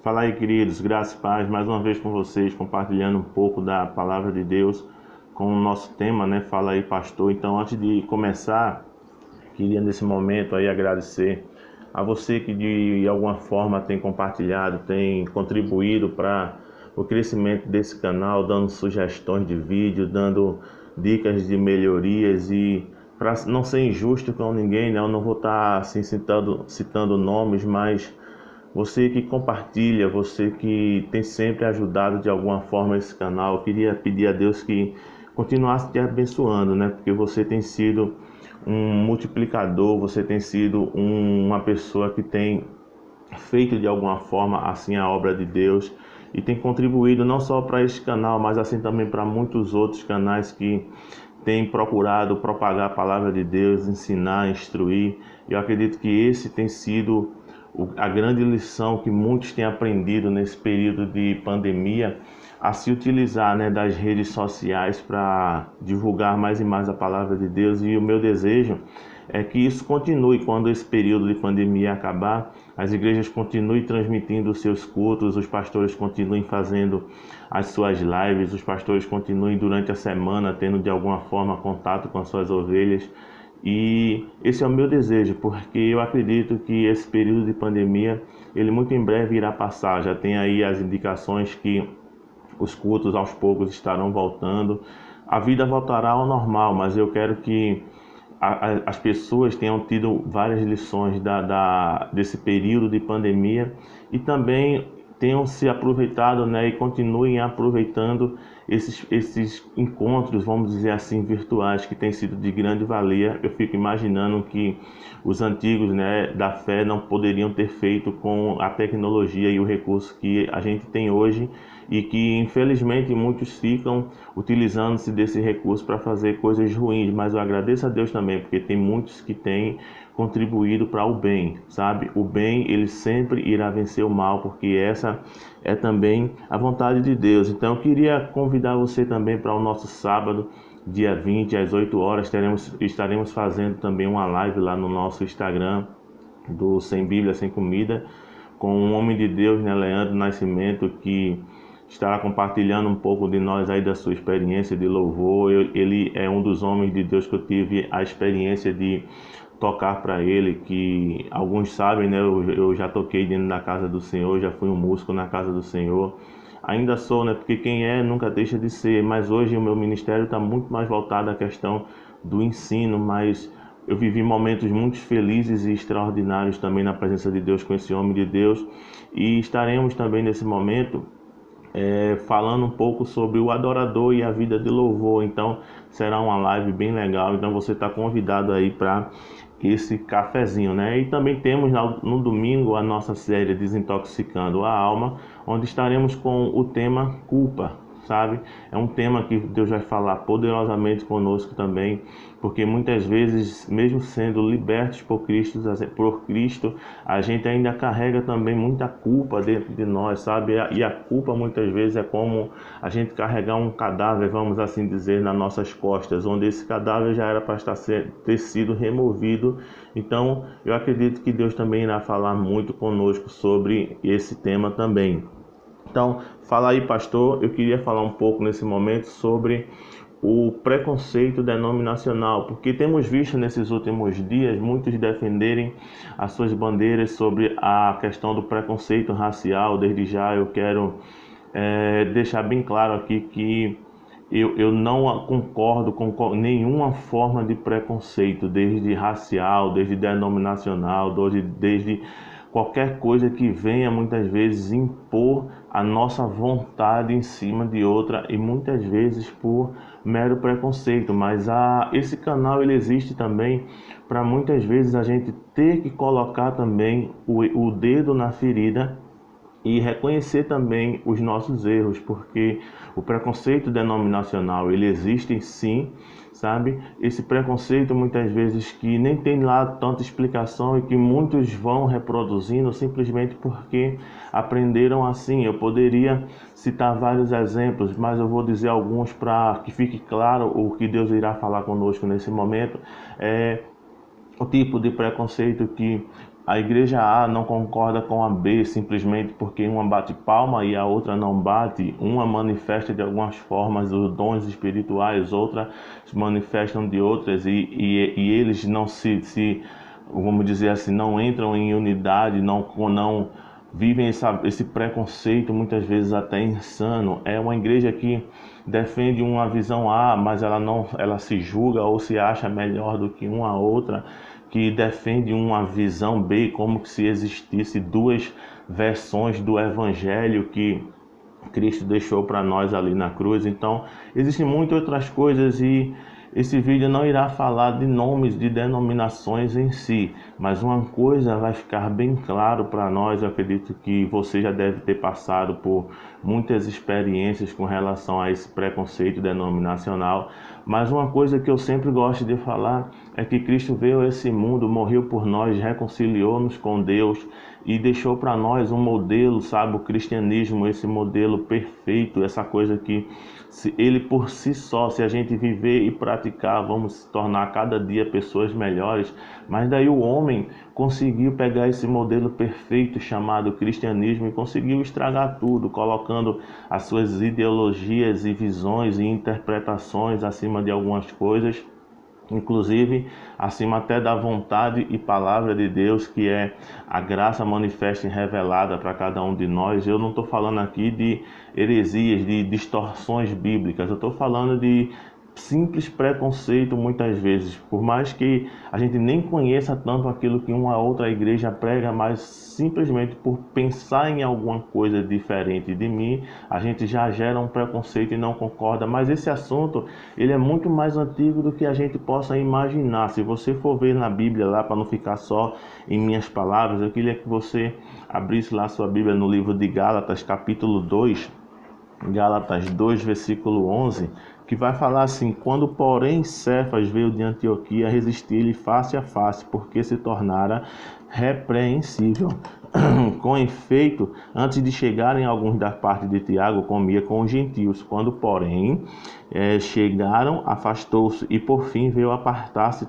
Fala aí, queridos, graças e paz, mais uma vez com vocês, compartilhando um pouco da palavra de Deus com o nosso tema, né? Fala aí, pastor. Então, antes de começar, queria nesse momento aí agradecer a você que de alguma forma tem compartilhado, tem contribuído para o crescimento desse canal, dando sugestões de vídeo, dando dicas de melhorias e para não ser injusto com ninguém, né? Eu não vou estar assim citando nomes, mas você que compartilha, você que tem sempre ajudado de alguma forma esse canal, eu queria pedir a Deus que continuasse te abençoando, né? Porque você tem sido um multiplicador, você tem sido uma pessoa que tem feito de alguma forma assim a obra de Deus e tem contribuído não só para este canal, mas assim também para muitos outros canais que têm procurado propagar a palavra de Deus, ensinar, instruir. Eu acredito que esse tem sido a grande lição que muitos têm aprendido nesse período de pandemia, a se utilizar, né, das redes sociais para divulgar mais e mais a palavra de Deus. E o meu desejo é que isso continue quando esse período de pandemia acabar, as igrejas continuem transmitindo os seus cultos, os pastores continuem fazendo as suas lives, os pastores continuem durante a semana tendo de alguma forma contato com as suas ovelhas. E esse é o meu desejo, porque eu acredito que esse período de pandemia, ele muito em breve irá passar. Já tem aí as indicações que os cultos aos poucos estarão voltando. A vida voltará ao normal, mas eu quero que as pessoas tenham tido várias lições desse período de pandemia e também tenham se aproveitado, né, e continuem aproveitando esses encontros, vamos dizer assim, virtuais, que têm sido de grande valia. Eu fico imaginando que os antigos, né, da fé não poderiam ter feito com a tecnologia e o recurso que a gente tem hoje e que infelizmente muitos ficam utilizando-se desse recurso para fazer coisas ruins, mas eu agradeço a Deus também, porque tem muitos que têm contribuído para o bem, sabe? O bem, ele sempre irá vencer o mal, porque essa é também a vontade de Deus. Então eu queria convidar você também para o nosso sábado, dia 20, às 8 horas, estaremos fazendo também uma live lá no nosso Instagram, do Sem Bíblia, Sem Comida, com um homem de Deus, né, Leandro Nascimento, que estará compartilhando um pouco de nós aí da sua experiência de louvor. Ele é um dos homens de Deus que eu tive a experiência de tocar para ele, que alguns sabem, né? Eu já toquei dentro da casa do Senhor, já fui um músico na casa do Senhor. Ainda sou, né? Porque quem é nunca deixa de ser. Mas hoje o meu ministério está muito mais voltado à questão do ensino, mas eu vivi momentos muito felizes e extraordinários também na presença de Deus com esse homem de Deus. E estaremos também nesse momento falando um pouco sobre o adorador e a vida de louvor. Então será uma live bem legal, então você está convidado aí para esse cafezinho, né? E também temos no domingo a nossa série Desintoxicando a Alma, onde estaremos com o tema culpa, sabe? É um tema que Deus vai falar poderosamente conosco também, porque muitas vezes, mesmo sendo libertos por Cristo, a gente ainda carrega também muita culpa dentro de nós, sabe? E a culpa muitas vezes é como a gente carregar um cadáver, vamos assim dizer, nas nossas costas, onde esse cadáver já era para ter sido removido. Então, eu acredito que Deus também irá falar muito conosco sobre esse tema também. Então, fala aí, pastor. Eu queria falar um pouco nesse momento sobre o preconceito denominacional, porque temos visto nesses últimos dias muitos defenderem as suas bandeiras sobre a questão do preconceito racial. Desde já eu quero deixar bem claro aqui que eu não concordo com nenhuma forma de preconceito, desde racial, desde denominacional, desde qualquer coisa que venha muitas vezes impor a nossa vontade em cima de outra e muitas vezes por mero preconceito. Mas esse canal ele existe também para muitas vezes a gente ter que colocar também o dedo na ferida e reconhecer também os nossos erros, porque o preconceito denominacional ele existe sim, sabe? Esse preconceito muitas vezes que nem tem lá tanta explicação e que muitos vão reproduzindo simplesmente porque aprenderam assim. Eu poderia citar vários exemplos, mas eu vou dizer alguns para que fique claro o que Deus irá falar conosco nesse momento. O tipo de preconceito que a igreja A não concorda com a B simplesmente porque uma bate palma e a outra não bate. Uma manifesta de algumas formas os dons espirituais, outras manifestam de outras, e eles não vamos dizer assim, não entram em unidade, não vivem esse preconceito, muitas vezes até insano. É uma igreja que defende uma visão A, mas ela se julga ou se acha melhor do que uma outra, que defende uma visão B, como se existisse duas versões do evangelho que Cristo deixou para nós ali na cruz. Então, existem muitas outras coisas, e esse vídeo não irá falar de nomes de denominações em si, mas uma coisa vai ficar bem claro para nós. Eu acredito que você já deve ter passado por muitas experiências com relação a esse preconceito denominacional, mas uma coisa que eu sempre gosto de falar é que Cristo veio a esse mundo, morreu por nós, reconciliou-nos com Deus e deixou para nós um modelo, sabe, o cristianismo, esse modelo perfeito, essa coisa que ele por si só, se a gente viver e praticar, vamos se tornar cada dia pessoas melhores. Mas daí o homem conseguiu pegar esse modelo perfeito chamado cristianismo e conseguiu estragar tudo, colocando as suas ideologias e visões e interpretações acima de algumas coisas, inclusive acima até da vontade e palavra de Deus, que é a graça manifesta e revelada para cada um de nós. Eu não estou falando aqui de heresias, de distorções bíblicas, eu estou falando de simples preconceito muitas vezes, por mais que a gente nem conheça tanto aquilo que uma outra igreja prega, mas simplesmente por pensar em alguma coisa diferente de mim, a gente já gera um preconceito e não concorda. Mas esse assunto, ele é muito mais antigo do que a gente possa imaginar. Se você for ver na Bíblia lá, para não ficar só em minhas palavras, eu queria que você abrisse lá sua Bíblia no livro de Gálatas, capítulo 2, Gálatas 2, versículo 11, que vai falar assim: quando porém Cefas veio de Antioquia, resistir-lhe face a face, porque se tornara repreensível. Com efeito, antes de chegarem alguns da parte de Tiago, comia com os gentios. Quando porém chegaram, afastou-se e por fim veio apartar-se,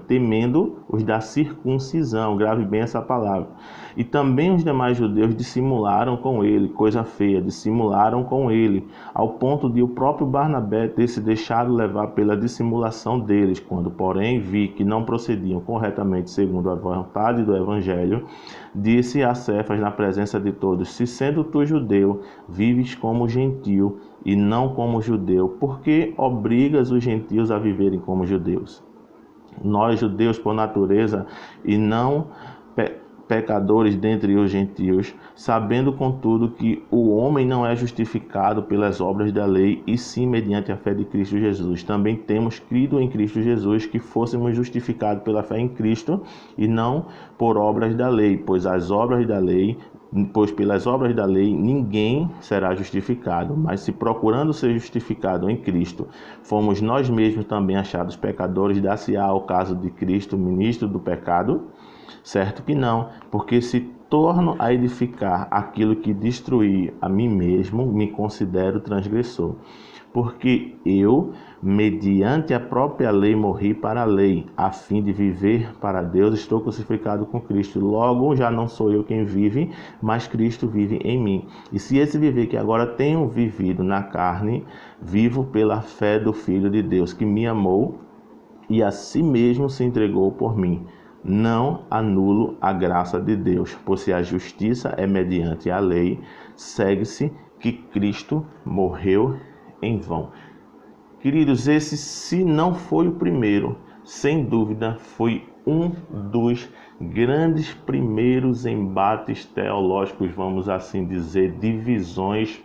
temendo os da circuncisão. Grave bem essa palavra. E também os demais judeus dissimularam com ele, coisa feia, dissimularam com ele, ao ponto de o próprio Barnabé ter se deixado levar pela dissimulação deles. Quando porém vi que não procediam corretamente segundo a vontade do evangelho, disse a Cefas na presença de todos: se sendo tu judeu, vives como gentio e não como judeu, por que obrigas os gentios a viverem como judeus? Nós, judeus por natureza, e não pecadores dentre os gentios, sabendo contudo que o homem não é justificado pelas obras da lei, e sim mediante a fé de Cristo Jesus. Também temos crido em Cristo Jesus, que fôssemos justificados pela fé em Cristo e não por obras da lei, pois pelas obras da lei ninguém será justificado. Mas se procurando ser justificado em Cristo, fomos nós mesmos também achados pecadores, dar-se-á ao caso de Cristo ministro do pecado? Certo que não, porque se torno a edificar aquilo que destruí a mim mesmo, me considero transgressor. Porque eu, mediante a própria lei, morri para a lei, a fim de viver para Deus. Estou crucificado com Cristo. Logo, já não sou eu quem vive, mas Cristo vive em mim. E se esse viver que agora tenho vivido na carne, vivo pela fé do Filho de Deus, que me amou e a si mesmo se entregou por mim. Não anulo a graça de Deus, pois se a justiça é mediante a lei, segue-se que Cristo morreu em vão. Queridos, esse, se não foi o primeiro, sem dúvida foi um dos grandes primeiros embates teológicos, vamos assim dizer, divisões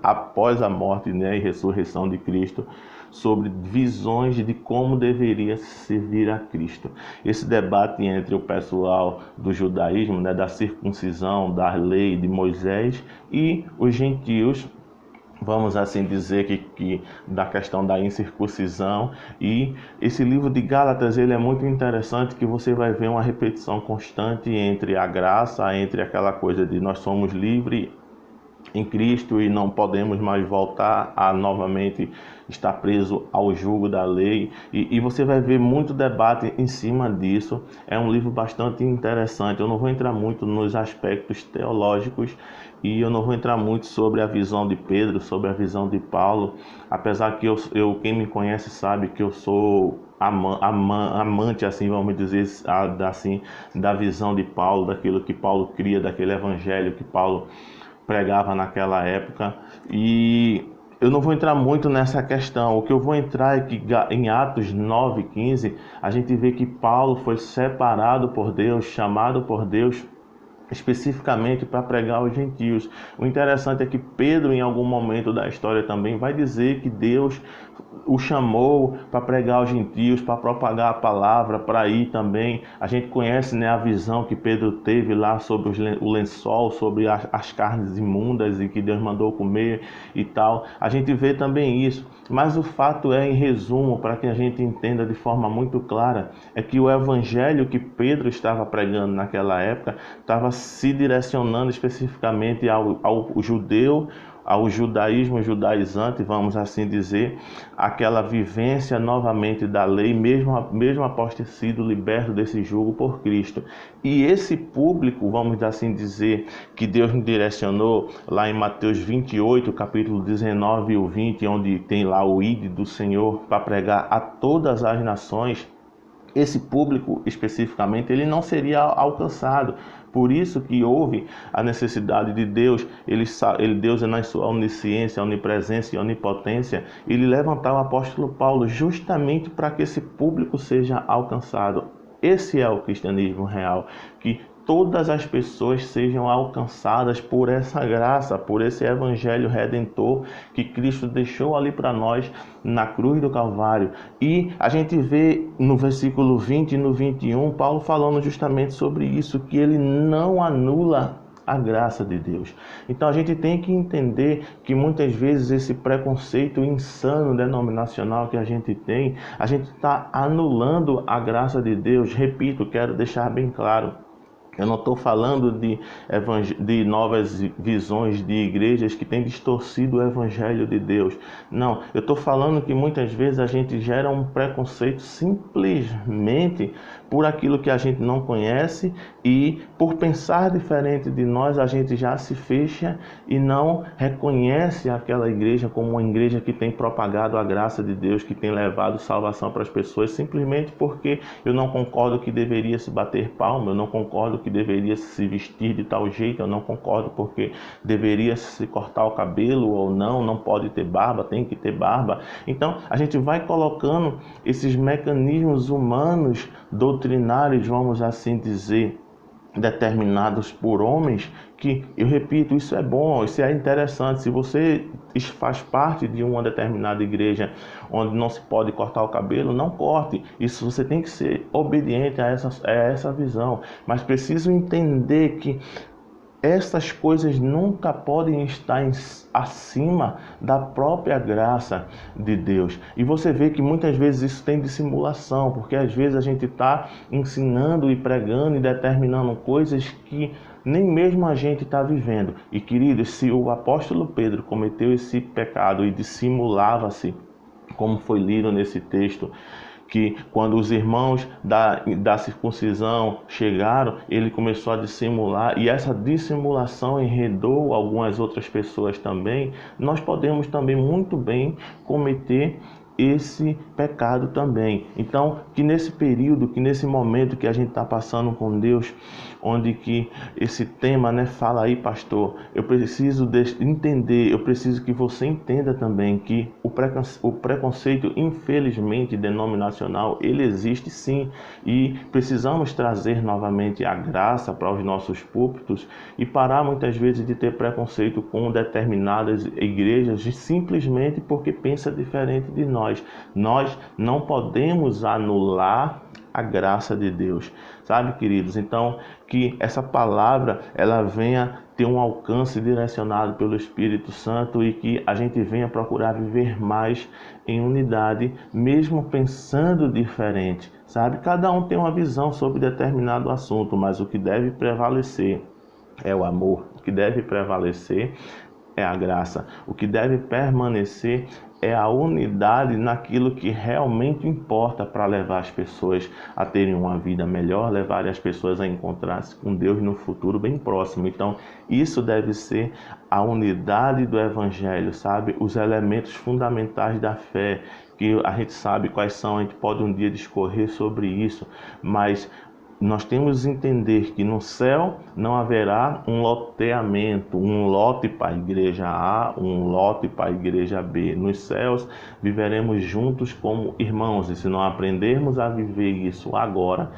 após a morte, e ressurreição de Cristo, sobre visões de como deveria servir a Cristo. Esse debate entre o pessoal do judaísmo, da circuncisão, da lei de Moisés, e os gentios, vamos assim dizer, que da questão da incircuncisão. E esse livro de Gálatas, ele é muito interessante, que você vai ver uma repetição constante entre a graça, entre aquela coisa de nós somos livres em Cristo e não podemos mais voltar a novamente estar preso ao jugo da lei. E você vai ver muito debate em cima disso. É um livro bastante interessante. Eu não vou entrar muito nos aspectos teológicos e eu não vou entrar muito sobre a visão de Pedro, sobre a visão de Paulo, apesar que quem me conhece sabe que eu sou amante, assim, vamos dizer assim, da visão de Paulo, daquilo que Paulo cria, daquele evangelho que Paulo pregava naquela época. E eu não vou entrar muito nessa questão. O que eu vou entrar é que em Atos 9:15 a gente vê que Paulo foi separado por Deus, chamado por Deus especificamente para pregar aos gentios. O interessante é que Pedro, em algum momento da história, também vai dizer que Deus o chamou para pregar aos gentios, para propagar a palavra, para ir também. A gente conhece, né, a visão que Pedro teve lá sobre o lençol, sobre as carnes imundas e que Deus mandou comer e tal. A gente vê também isso. Mas o fato é, em resumo, para que a gente entenda de forma muito clara, é que o evangelho que Pedro estava pregando naquela época estava se direcionando especificamente ao judeu, ao judaísmo judaizante, vamos assim dizer, aquela vivência novamente da lei, mesmo após ter sido liberto desse jugo por Cristo. E esse público, vamos assim dizer, que Deus me direcionou lá em Mateus 28, capítulo 19 e o 20, onde tem lá o ide do Senhor para pregar a todas as nações, esse público especificamente ele não seria alcançado. Por isso que houve a necessidade de Deus, Deus na sua onisciência, onipresença e onipotência, ele levantar o apóstolo Paulo justamente para que esse público seja alcançado. Esse é o cristianismo real, que todas as pessoas sejam alcançadas por essa graça, por esse evangelho redentor que Cristo deixou ali para nós na cruz do Calvário. E a gente vê no versículo 20 e no 21, Paulo falando justamente sobre isso, que ele não anula a graça de Deus. Então a gente tem que entender que muitas vezes esse preconceito insano denominacional que a gente está anulando a graça de Deus. Repito, quero deixar bem claro. Eu não estou falando de novas visões de igrejas que têm distorcido o evangelho de Deus. Não, eu estou falando que muitas vezes a gente gera um preconceito simplesmente por aquilo que a gente não conhece e por pensar diferente de nós, a gente já se fecha e não reconhece aquela igreja como uma igreja que tem propagado a graça de Deus, que tem levado salvação para as pessoas, simplesmente porque eu não concordo que deveria se bater palma, eu não concordo que deveria se vestir de tal jeito, eu não concordo porque deveria se cortar o cabelo ou não pode ter barba, tem que ter barba. Então a gente vai colocando esses mecanismos humanos doutrinários, vamos assim dizer, determinados por homens, que, eu repito, isso é bom, isso é interessante. Se você faz parte de uma determinada igreja onde não se pode cortar o cabelo, não corte. Isso você tem que ser obediente a essa visão. Mas preciso entender que essas coisas nunca podem estar acima da própria graça de Deus. E você vê que muitas vezes isso tem dissimulação, porque às vezes a gente está ensinando e pregando e determinando coisas que nem mesmo a gente está vivendo. E queridos, se o apóstolo Pedro cometeu esse pecado e dissimulava-se, como foi lido nesse texto, que quando os irmãos da circuncisão chegaram, ele começou a dissimular, e essa dissimulação enredou algumas outras pessoas também. Nós podemos também muito bem cometer esse pecado também. Então, que nesse período, que nesse momento que a gente está passando com Deus, onde que esse tema, né, fala aí, pastor, eu preciso entender, eu preciso que você entenda também que o preconceito, infelizmente, denominacional, ele existe sim, e precisamos trazer novamente a graça para os nossos púlpitos e parar muitas vezes de ter preconceito com determinadas igrejas simplesmente porque pensa diferente de nós. Nós não podemos anular a graça de Deus, sabe, queridos? Então, que essa palavra ela venha ter um alcance direcionado pelo Espírito Santo e que a gente venha procurar viver mais em unidade, mesmo pensando diferente, sabe? Cada um tem uma visão sobre determinado assunto, mas o que deve prevalecer é o amor. O que deve prevalecer é a graça. O que deve permanecer é a unidade naquilo que realmente importa para levar as pessoas a terem uma vida melhor, levar as pessoas a encontrar-se com Deus no futuro bem próximo. Então, isso deve ser a unidade do Evangelho, sabe? Os elementos fundamentais da fé, que a gente sabe quais são, a gente pode um dia discorrer sobre isso, mas nós temos que entender que no céu não haverá um loteamento, um lote para a igreja A, um lote para a igreja B. Nos céus viveremos juntos como irmãos, e se não aprendermos a viver isso agora,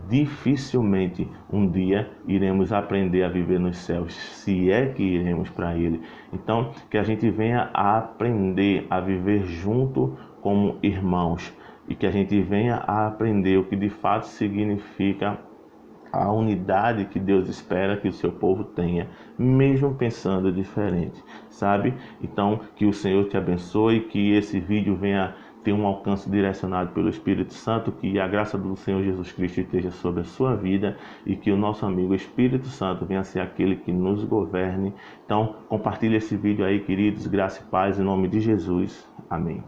dificilmente um dia iremos aprender a viver nos céus, se é que iremos para ele. Então, que a gente venha a aprender a viver junto como irmãos, e que a gente venha a aprender o que de fato significa a unidade que Deus espera que o seu povo tenha, mesmo pensando diferente, sabe? Então, que o Senhor te abençoe, que esse vídeo venha ter um alcance direcionado pelo Espírito Santo, que a graça do Senhor Jesus Cristo esteja sobre a sua vida e que o nosso amigo Espírito Santo venha ser aquele que nos governe. Então, compartilhe esse vídeo aí, queridos, graça e paz, em nome de Jesus. Amém.